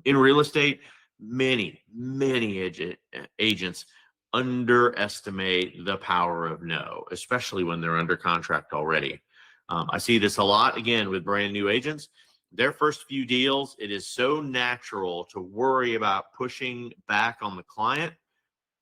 In real estate, many agents underestimate the power of no, especially when they're under contract already. I see this a lot, again, with brand new agents. Their first few deals, it is so natural to worry about pushing back on the client,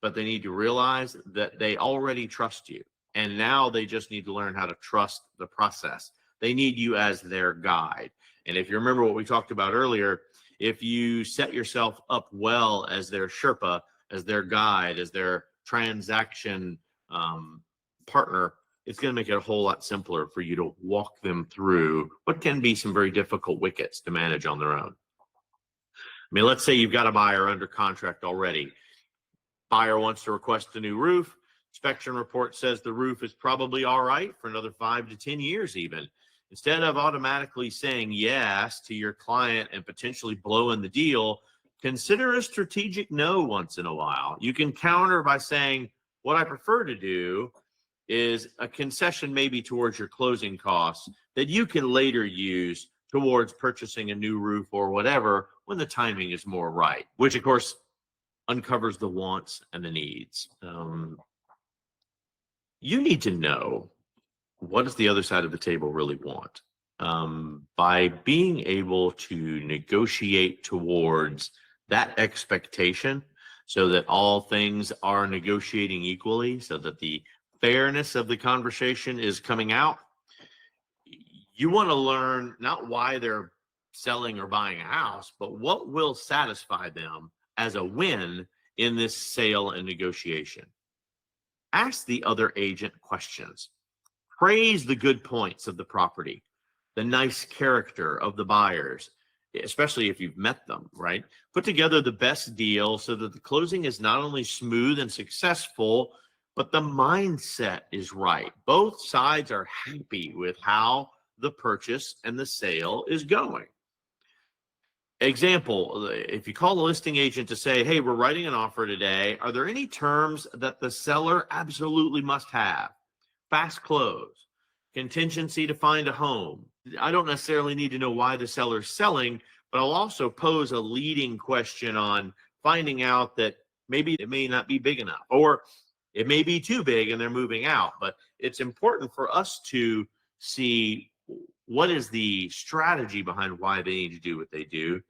but they need to realize that they already trust you. And now they just need to learn how to trust the process. They need you as their guide. And if you remember what we talked about earlier, if you set yourself up well as their Sherpa, as their guide, as their transaction partner, it's going to make it a whole lot simpler for you to walk them through what can be some very difficult wickets to manage on their own. I mean, let's say you've got a buyer under contract already. Buyer wants to request a new roof. Inspection report says the roof is probably all right for another 5 to 10 years even. Instead of automatically saying yes to your client and potentially blowing the deal, consider a strategic no once in a while. You can counter by saying, what I prefer to do is a concession maybe towards your closing costs that you can later use towards purchasing a new roof or whatever when the timing is more right, which of course uncovers the wants and the needs. You need to know what does the other side of the table really want. By being able to negotiate towards that expectation so that all things are negotiating equally, so that the fairness of the conversation is coming out, you want to learn not why they're selling or buying a house, but what will satisfy them as a win in this sale and negotiation. Ask the other agent questions. Praise the good points of the property, the nice character of the buyers, especially if you've met them, right? Put together the best deal so that the closing is not only smooth and successful, but the mindset is right. Both sides are happy with how the purchase and the sale is going. Example, if you call the listing agent to say, hey, we're writing an offer today, are there any terms that the seller absolutely must have? Fast close, contingency to find a home. I don't necessarily need to know why the seller's selling, but I'll also pose a leading question on finding out that maybe it may not be big enough, or it may be too big and they're moving out. But it's important for us to see what is the strategy behind why they need to do what they do,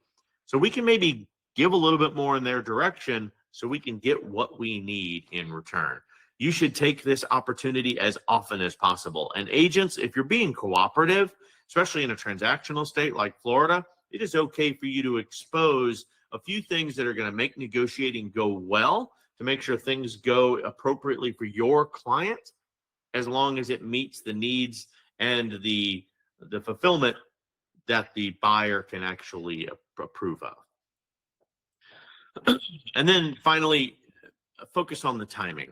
so we can maybe give a little bit more in their direction so we can get what we need in return. You should take this opportunity as often as possible. And agents, if you're being cooperative, especially in a transactional state like Florida, it is okay for you to expose a few things that are going to make negotiating go well, to make sure things go appropriately for your client, as long as it meets the needs and the fulfillment that the buyer can actually approve of. And then finally, focus on the timing.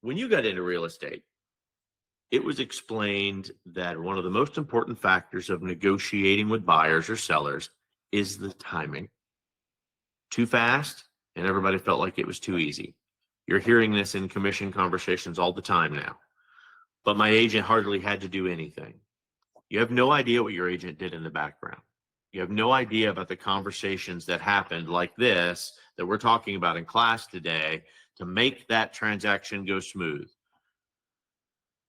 When you got into real estate, it was explained that one of the most important factors of negotiating with buyers or sellers is the timing. Too fast, and everybody felt like it was too easy. You're hearing this in commission conversations all the time now. But my agent hardly had to do anything. You have no idea what your agent did in the background. You have no idea about the conversations that happened like this that we're talking about in class today to make that transaction go smooth.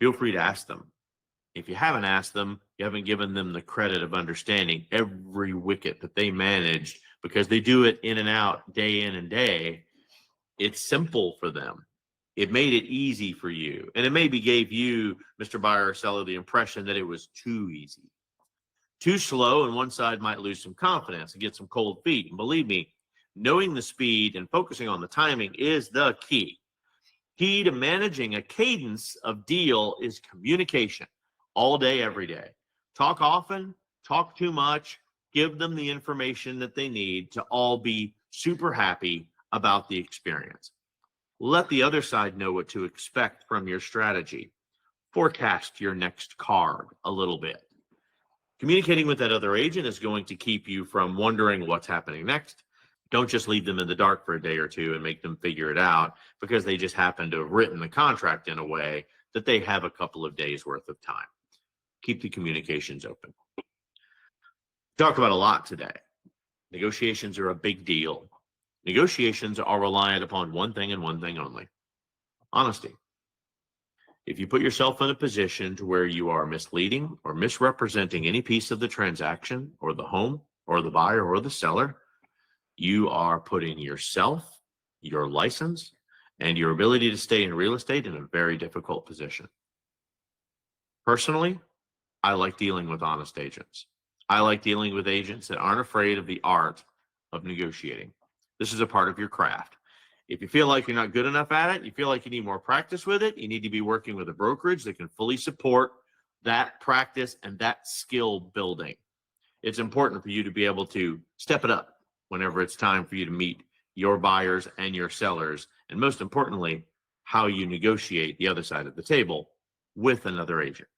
Feel free to ask them. If you haven't asked them, you haven't given them the credit of understanding every wicket that they managed, because they do it in and out, day in and day. It's simple for them. It made it easy for you. And it maybe gave you, Mr. Buyer or Seller, the impression that it was too easy. Too slow, and one side might lose some confidence and get some cold feet. And believe me, knowing the speed and focusing on the timing is the key. Key to managing a cadence of deal is communication, all day, every day. Talk often, talk too much, give them the information that they need to all be super happy about the experience. Let the other side know what to expect from your strategy. Forecast your next card a little bit. Communicating with that other agent is going to keep you from wondering what's happening next. Don't just leave them in the dark for a day or two and make them figure it out because they just happen to have written the contract in a way that they have a couple of days worth of time. Keep the communications open. Talked about a lot today. Negotiations are a big deal. Negotiations are reliant upon one thing and one thing only: honesty. If you put yourself in a position to where you are misleading or misrepresenting any piece of the transaction or the home or the buyer or the seller, you are putting yourself, your license, and your ability to stay in real estate in a very difficult position. Personally, I like dealing with honest agents. I like dealing with agents that aren't afraid of the art of negotiating. This is a part of your craft. If you feel like you're not good enough at it, you feel like you need more practice with it, you need to be working with a brokerage that can fully support that practice and that skill building. It's important for you to be able to step it up whenever it's time for you to meet your buyers and your sellers, and most importantly, how you negotiate the other side of the table with another agent.